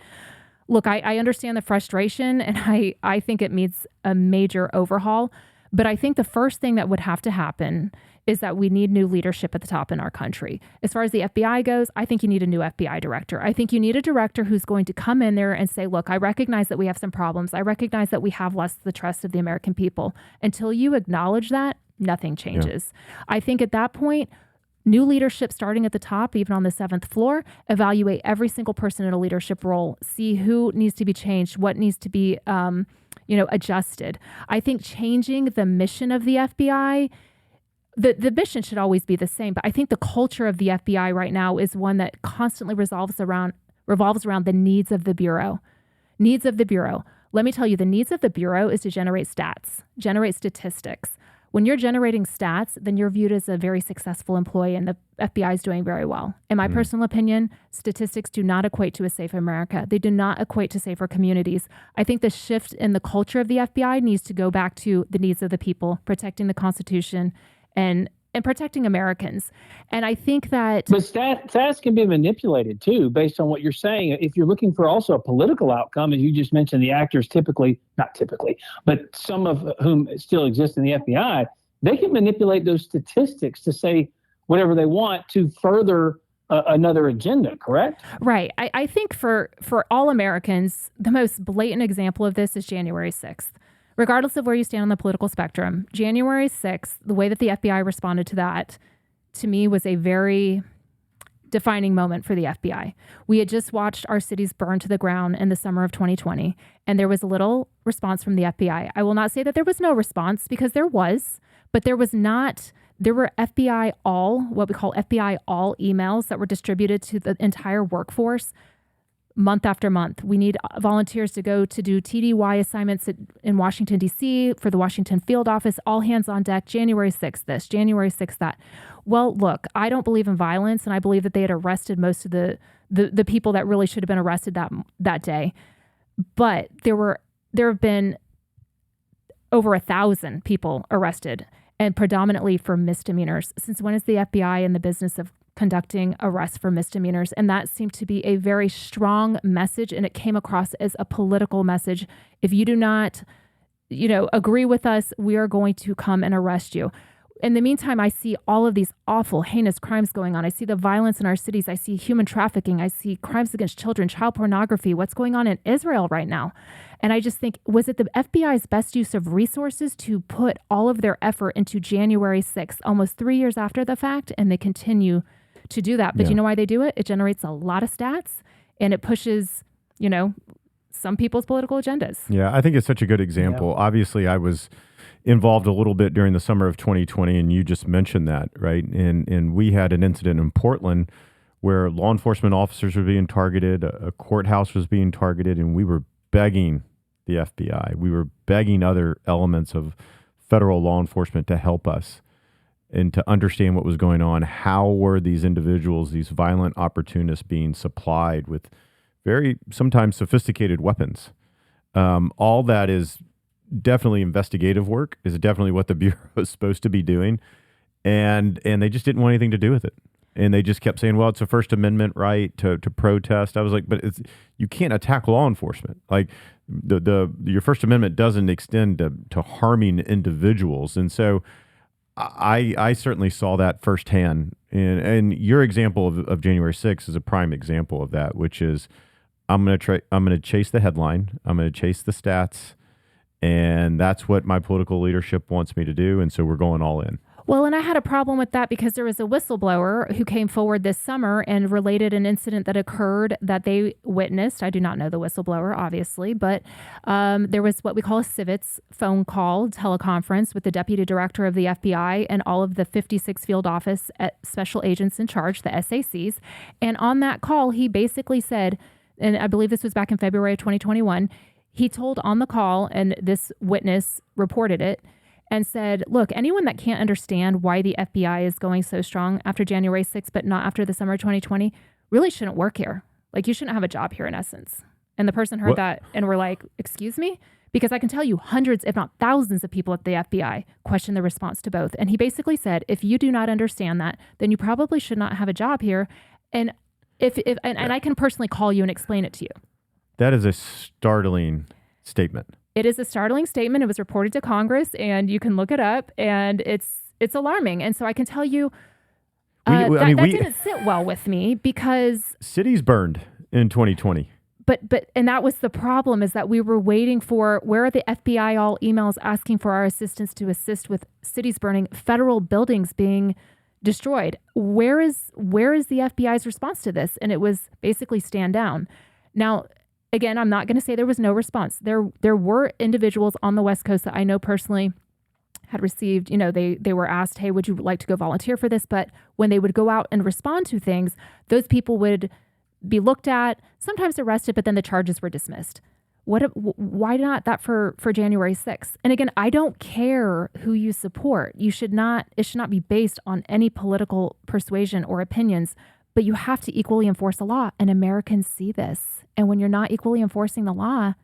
Look, I understand the frustration, and I think it needs a major overhaul. But I think the first thing that would have to happen is that we need new leadership at the top in our country. As far as the FBI goes, I think you need a new FBI director. I think you need a director who's going to come in there and say, look, I recognize that we have some problems. I recognize that we have lost the trust of the American people. Until you acknowledge that, nothing changes. Yeah. I think at that point, new leadership starting at the top, even on the 7th floor, evaluate every single person in a leadership role, see who needs to be changed, what needs to be adjusted. I think changing the mission of the FBI, the mission should always be the same, but I think the culture of the FBI right now is one that constantly revolves around the needs of the Bureau. Needs of the Bureau. Let me tell you, the needs of the Bureau is to generate stats, generate statistics. When you're generating stats, then you're viewed as a very successful employee, and the FBI is doing very well. In my personal opinion, statistics do not equate to a safe America. They do not equate to safer communities. I think the shift in the culture of the FBI needs to go back to the needs of the people, protecting the Constitution and protecting Americans. And I think that... But stats can be manipulated, too, based on what you're saying. If you're looking for also a political outcome, as you just mentioned, the actors not typically, but some of whom still exist in the FBI, they can manipulate those statistics to say whatever they want to further another agenda, correct? Right. I think for all Americans, the most blatant example of this is January 6th. Regardless of where you stand on the political spectrum, January 6th, the way that the FBI responded to that to me was a very defining moment for the FBI. We had just watched our cities burn to the ground in the summer of 2020, and there was a little response from the FBI. I will not say that there was no response, because there was, but there were FBI what we call FBI all emails that were distributed to the entire workforce month after month. We need volunteers to go to do TDY assignments in Washington, D.C. for the Washington field office, all hands on deck, January 6th this, January 6th that. Well, look, I don't believe in violence, and I believe that they had arrested most of the people that really should have been arrested that day. But there have been over 1,000 people arrested, and predominantly for misdemeanors. Since when is the FBI in the business of conducting arrests for misdemeanors? And that seemed to be a very strong message, and it came across as a political message. If you do not, agree with us, we are going to come and arrest you. In the meantime, I see all of these awful, heinous crimes going on. I see the violence in our cities. I see human trafficking. I see crimes against children, child pornography, what's going on in Israel right now. And I just think, was it the FBI's best use of resources to put all of their effort into January 6th, almost 3 years after the fact? And they continue to do that. But you know why they do it? It generates a lot of stats, and it pushes, some people's political agendas. Yeah, I think it's such a good example. Yeah. Obviously, I was involved a little bit during the summer of 2020, and you just mentioned that, right? And we had an incident in Portland where law enforcement officers were being targeted, a courthouse was being targeted, and we were begging the FBI. We were begging other elements of federal law enforcement to help us and to understand what was going on. How were these individuals, these violent opportunists, being supplied with very sometimes sophisticated weapons? All that is definitely investigative work, is definitely what the Bureau is supposed to be doing. And they just didn't want anything to do with it. And they just kept saying, well, it's a First Amendment right to protest. I was like, but you can't attack law enforcement. Like your First Amendment doesn't extend to harming individuals. And so I certainly saw that firsthand. And your example of January 6th is a prime example of that, which is I'm going to chase the headline. I'm going to chase the stats. And that's what my political leadership wants me to do. And so we're going all in. Well, and I had a problem with that because there was a whistleblower who came forward this summer and related an incident that occurred that they witnessed. I do not know the whistleblower, obviously, but there was what we call a civets phone call, teleconference with the deputy director of the FBI and all of the 56 field office special agents in charge, the SACs. And on that call, he basically said, and I believe this was back in February of 2021, he told on the call, and this witness reported it, and said, look, anyone that can't understand why the FBI is going so strong after January 6th, but not after the summer of 2020, really shouldn't work here. Like, you shouldn't have a job here, in essence. And the person heard that and were like, excuse me? Because I can tell you hundreds, if not thousands of people at the FBI question the response to both. And he basically said, if you do not understand that, then you probably should not have a job here. And and I can personally call you and explain it to you. That is a startling statement. It is a startling statement. It was reported to Congress, and you can look it up, and it's alarming. And so I can tell you that didn't sit well with me, because cities burned in 2020. But and that was the problem, is that we were waiting for, where are the FBI all emails asking for our assistance to assist with cities burning, federal buildings being destroyed? Where is the FBI's response to this? And it was basically stand down. Now, again, I'm not going to say there was no response. There were individuals on the West Coast that I know personally had received, they were asked, hey, would you like to go volunteer for this? But when they would go out and respond to things, those people would be looked at, sometimes arrested, but then the charges were dismissed. Why not that for January 6th? And again, I don't care who you support. It should not be based on any political persuasion or opinions, but you have to equally enforce the law. And Americans see this. And when you're not equally enforcing the law,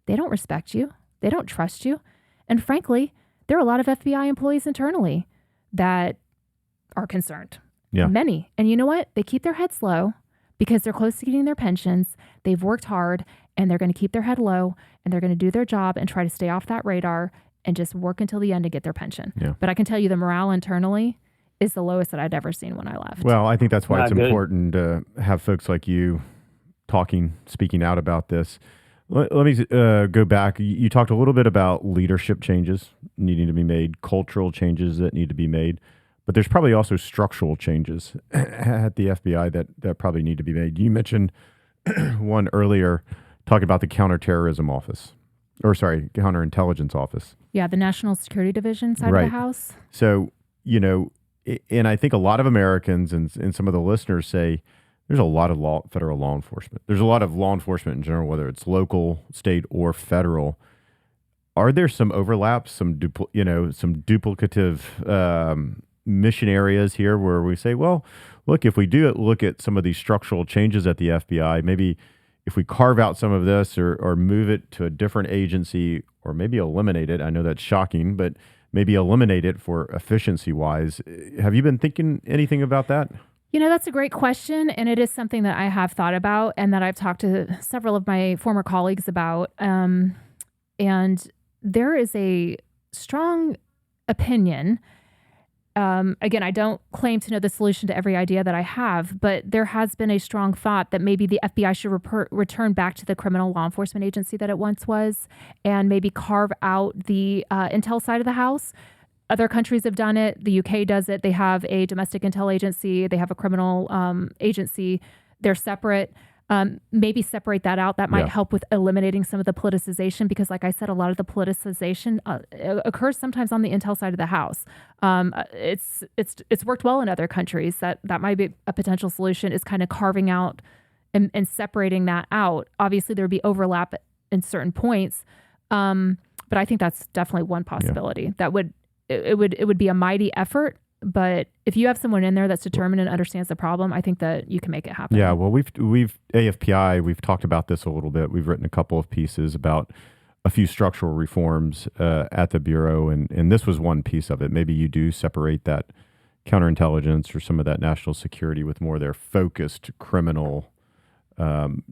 they don't respect you. They don't trust you. And frankly, there are a lot of FBI employees internally that are concerned. Yeah. Many. And you know what? They keep their heads low because they're close to getting their pensions. They've worked hard, and they're going to keep their head low, and they're going to do their job and try to stay off that radar and just work until the end to get their pension. Yeah. But I can tell you the morale internally is the lowest that I'd ever seen when I left. Well, I think that's why it's important to have folks like you speaking out about this. Let me go back. You talked a little bit about leadership changes needing to be made, cultural changes that need to be made. but there's probably also structural changes at the FBI that probably need to be made. You mentioned one earlier talking about the counterintelligence office. Yeah, the National Security Division side Right. of the house. So, and I think a lot of Americans and some of the listeners say there's a lot of federal law enforcement. There's a lot of law enforcement in general, whether it's local, state, or federal. Are there some overlaps, some duplicative mission areas here where we say, well, look, if we do look at some of these structural changes at the FBI, maybe if we carve out some of this or move it to a different agency or maybe eliminate it, I know that's shocking, but maybe eliminate it for efficiency wise. Have you been thinking anything about that? That's a great question. And it is something that I have thought about and that I've talked to several of my former colleagues about. And there is a strong opinion. Again, I don't claim to know the solution to every idea that I have, but there has been a strong thought that maybe the FBI should return back to the criminal law enforcement agency that it once was and maybe carve out the intel side of the house. Other countries have done it. The UK does it. They have a domestic intel agency. They have a criminal agency. They're separate. Maybe separate that out. That might help with eliminating some of the politicization because, like I said, a lot of the politicization occurs sometimes on the intel side of the house. It's worked well in other countries. That might be a potential solution is kind of carving out and separating that out. Obviously, there would be overlap in certain points, but I think that's definitely one possibility. That would be a mighty effort. But if you have someone in there that's determined and understands the problem, I think that you can make it happen. Yeah, well, we've AFPI, we've talked about this a little bit. We've written a couple of pieces about a few structural reforms at the Bureau, and this was one piece of it. Maybe you do separate that counterintelligence or some of that national security with more of their focused criminal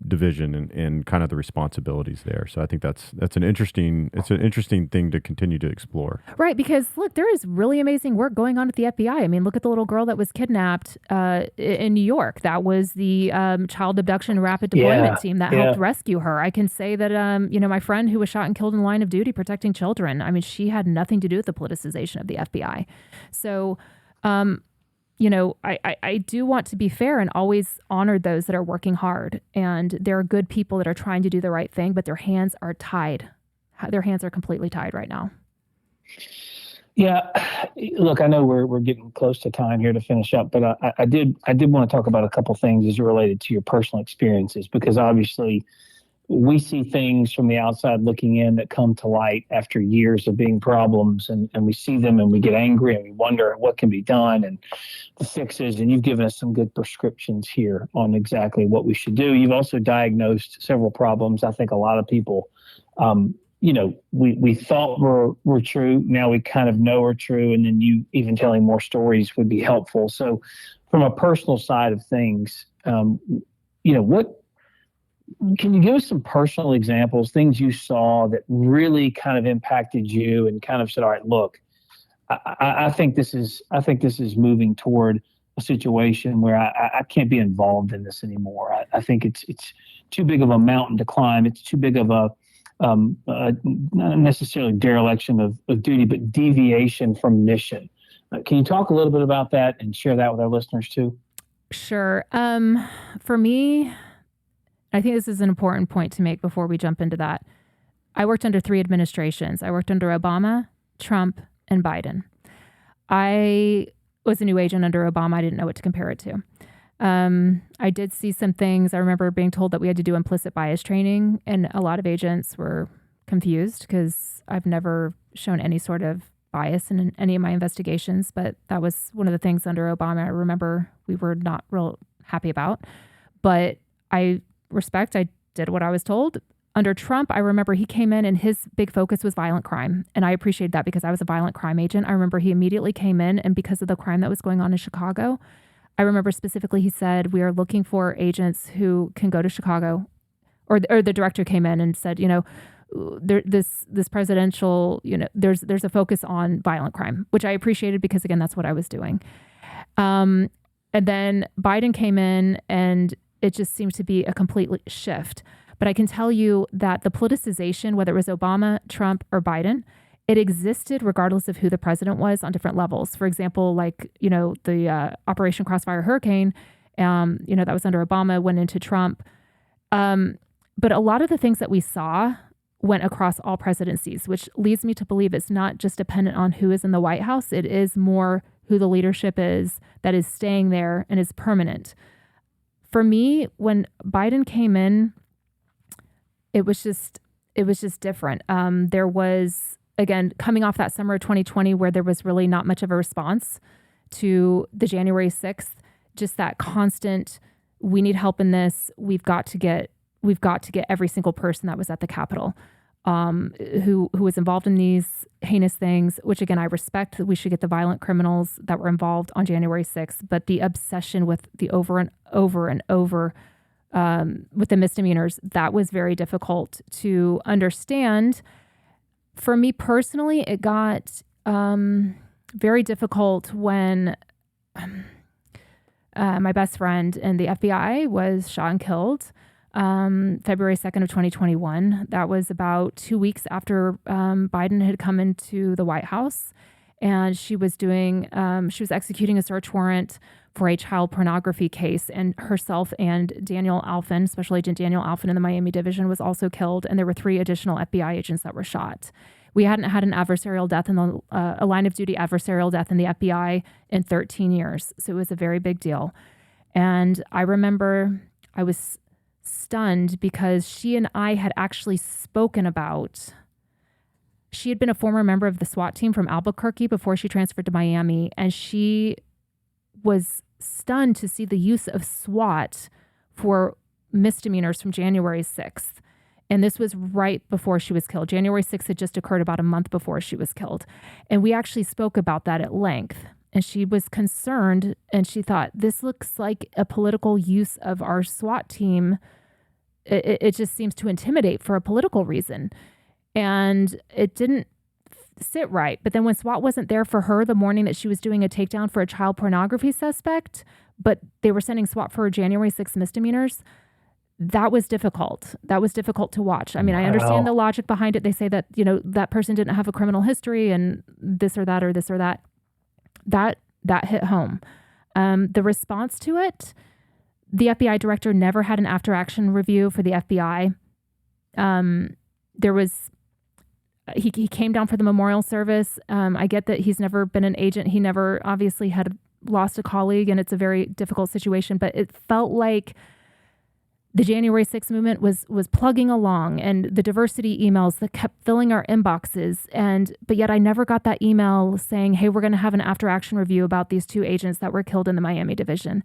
division and kind of the responsibilities there. So I think that's an interesting thing to continue to explore. Right, because look, there is really amazing work going on at the FBI. I mean, look at the little girl that was kidnapped in New York. That was the child abduction rapid deployment team that helped rescue her. I can say that my friend who was shot and killed in the line of duty protecting children. I mean, she had nothing to do with the politicization of the FBI. So I do want to be fair and always honor those that are working hard. And there are good people that are trying to do the right thing, but their hands are tied. Their hands are completely tied right now. Yeah, look, I know we're getting close to time here to finish up, but I did want to talk about a couple things as related to your personal experiences, because obviously we see things from the outside looking in that come to light after years of being problems, and we see them and we get angry and we wonder what can be done and the fixes. And you've given us some good prescriptions here on exactly what we should do. You've also diagnosed several problems. I think a lot of people, we thought were true. Now we kind of know are true. And then you even telling more stories would be helpful. So from a personal side of things, what can you give us some personal examples, things you saw that really kind of impacted you and kind of said, all right, look, I think this is moving toward a situation where I can't be involved in this anymore. I think it's too big of a mountain to climb. It's too big of a not necessarily dereliction of duty, but deviation from mission. Can you talk a little bit about that and share that with our listeners too? Sure. For me, I think this is an important point to make before we jump into that. I worked under 3 administrations. I worked under Obama, Trump, and Biden. I was a new agent under Obama. I didn't know what to compare it to. I did see some things. I remember being told that we had to do implicit bias training, and a lot of agents were confused because I've never shown any sort of bias in any of my investigations, but that was one of the things under Obama I remember we were not real happy about. But I did what I was told. Under Trump, I remember he came in and his big focus was violent crime. And I appreciated that because I was a violent crime agent. I remember he immediately came in, and because of the crime that was going on in Chicago, I remember specifically he said, we are looking for agents who can go to Chicago, or the director came in and said, this presidential, there's a focus on violent crime, which I appreciated because, again, that's what I was doing. And then Biden came in, and it just seemed to be a complete shift. But I can tell you that the politicization, whether it was Obama, Trump, or Biden, it existed regardless of who the president was on different levels. For example, like, the Operation Crossfire Hurricane, that was under Obama, went into Trump. But a lot of the things that we saw went across all presidencies, which leads me to believe it's not just dependent on who is in the White House. It is more who the leadership is that is staying there and is permanent. For me, when Biden came in, it was just different. There was, again, coming off that summer of 2020 where there was really not much of a response to the January 6th, just that constant, we need help in this. We've got to get every single person that was at the Capitol who was involved in these heinous things, which again, I respect that we should get the violent criminals that were involved on January 6th, but the obsession with the over and over and over with the misdemeanors, that was very difficult to understand. For me personally, it got very difficult when my best friend in the FBI was shot and killed February 2nd of 2021. That was about 2 weeks after Biden had come into the White House, and she was executing a search warrant for a child pornography case, and herself and Daniel Alfin, Special Agent Daniel Alfin in the Miami division, was also killed, and there were 3 additional FBI agents that were shot. We hadn't had an adversarial death a line of duty adversarial death in the FBI in 13 years. So it was a very big deal. And I remember I was stunned because she and I had actually spoken about, she had been a former member of the SWAT team from Albuquerque before she transferred to Miami. And she was stunned to see the use of SWAT for misdemeanors from January 6th. And this was right before she was killed. January 6th had just occurred about a month before she was killed. And we actually spoke about that at length. And she was concerned, and she thought, this looks like a political use of our SWAT team. It just seems to intimidate for a political reason. And it didn't sit right. But then when SWAT wasn't there for her the morning that she was doing a takedown for a child pornography suspect, but they were sending SWAT for January 6th misdemeanors, that was difficult. That was difficult to watch. I mean, I understand the logic behind it. They say that, that person didn't have a criminal history and this or that or this or that. That hit home. The response to it, the FBI director never had an after-action review for the FBI. He came down for the memorial service. I get that he's never been an agent. He never obviously had lost a colleague, and it's a very difficult situation, but it felt like the January 6th movement was plugging along, and the diversity emails that kept filling our inboxes. But yet I never got that email saying, hey, we're going to have an after-action review about these 2 agents that were killed in the Miami division.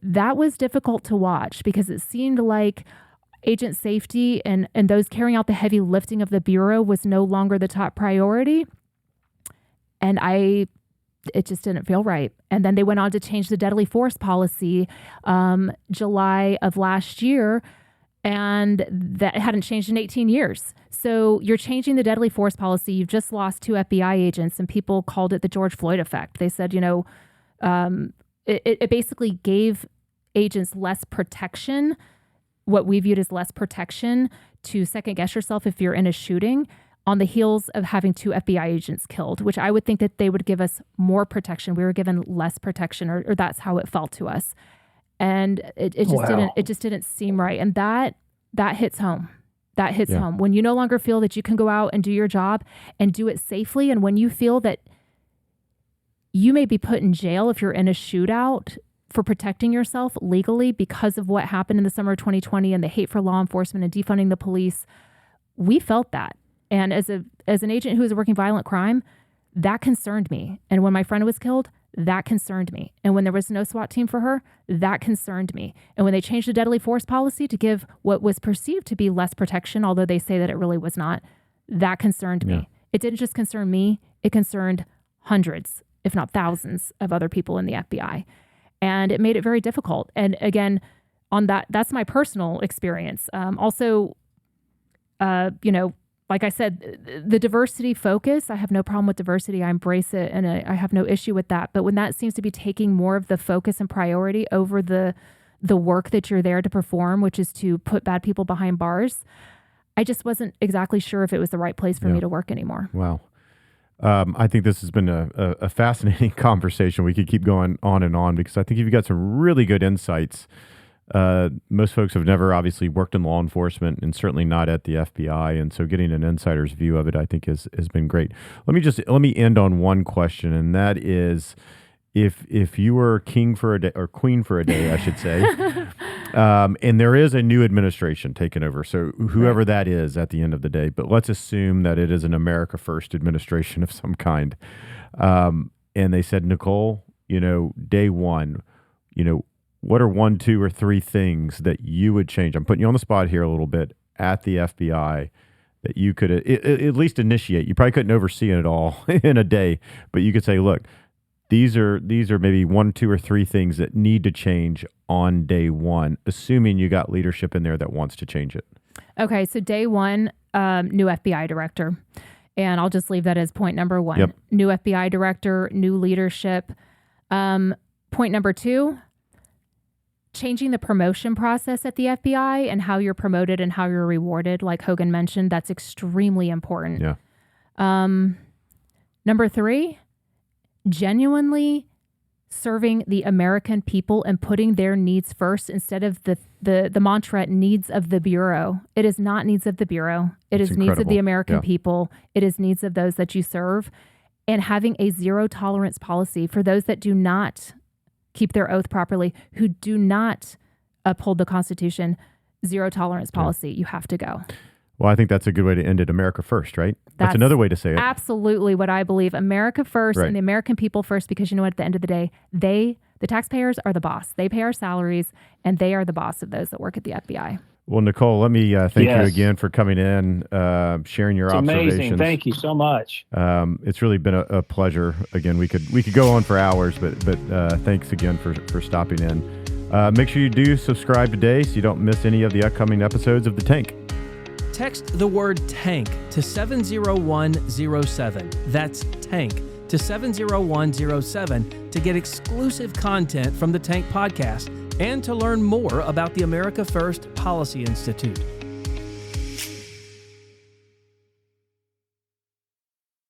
That was difficult to watch because it seemed like agent safety and those carrying out the heavy lifting of the Bureau was no longer the top priority. And it just didn't feel right. And then they went on to change the deadly force policy July of last year, and that hadn't changed in 18 years. So you're changing the deadly force policy. You've just lost 2 FBI agents, and people called it the George Floyd effect. They said, it basically gave agents less protection, what we viewed as less protection, to second guess yourself if you're in a shooting, on the heels of having 2 FBI agents killed, which I would think that they would give us more protection. We were given less protection, or that's how it felt to us. And it just didn't seem right. And that hits home. That hits home. When you no longer feel that you can go out and do your job and do it safely, and when you feel that you may be put in jail if you're in a shootout for protecting yourself legally because of what happened in the summer of 2020 and the hate for law enforcement and defunding the police, we felt that. And as an agent who was working violent crime, that concerned me. And when my friend was killed, that concerned me. And when there was no SWAT team for her, that concerned me. And when they changed the deadly force policy to give what was perceived to be less protection, although they say that it really was not, that concerned me. It didn't just concern me, it concerned hundreds, if not thousands, of other people in the FBI. And it made it very difficult. And again, on that's my personal experience. Also, like I said, the diversity focus, I have no problem with diversity. I embrace it, and I have no issue with that. But when that seems to be taking more of the focus and priority over the work that you're there to perform, which is to put bad people behind bars, I just wasn't exactly sure if it was the right place for me to work anymore. Wow. I think this has been a fascinating conversation. We could keep going on and on because I think you've got some really good insights. Most folks have never obviously worked in law enforcement and certainly not at the FBI. And so getting an insider's view of it, I think has been great. Let me end on one question. And that is, if you were king for a day or queen for a day, I should say, and there is a new administration taking over. So whoever that is at the end of the day, but let's assume that it is an America First administration of some kind. And they said, Nicole, day one, what are 1, 2, or 3 things that you would change? I'm putting you on the spot here a little bit at the FBI that you could at least initiate. You probably couldn't oversee it all in a day, but you could say, look, these are maybe 1, 2, or 3 things that need to change on day one, assuming you got leadership in there that wants to change it. Okay, so day one, new FBI director. And I'll just leave that as point number 1. Yep. New FBI director, new leadership. Point number 2, changing the promotion process at the FBI and how you're promoted and how you're rewarded. Like Hogan mentioned, that's extremely important. Yeah. Number 3, genuinely serving the American people and putting their needs first instead of the mantra needs of the Bureau. It is not needs of the Bureau. It is needs of the American people. It is needs of those that you serve. And having a zero tolerance policy for those that do not keep their oath properly, who do not uphold the Constitution, zero tolerance policy. You have to go. Well, I think that's a good way to end it. America first, right? That's another way to say it. Absolutely what I believe. America first, Right. and the American people first, because you know what, at the end of the day, the taxpayers are the boss. They pay our salaries, and they are the boss of those that work at the FBI. Well, Nicole, let me thank you again for coming in, sharing your observations. Amazing. Thank you so much. It's really been a pleasure. Again, we could go on for hours, but thanks again for stopping in. Make sure you do subscribe today so you don't miss any of the upcoming episodes of The Tank. Text the word TANK to 70107. That's TANK to 70107 to get exclusive content from the Tank podcast and to learn more about the America First Policy Institute.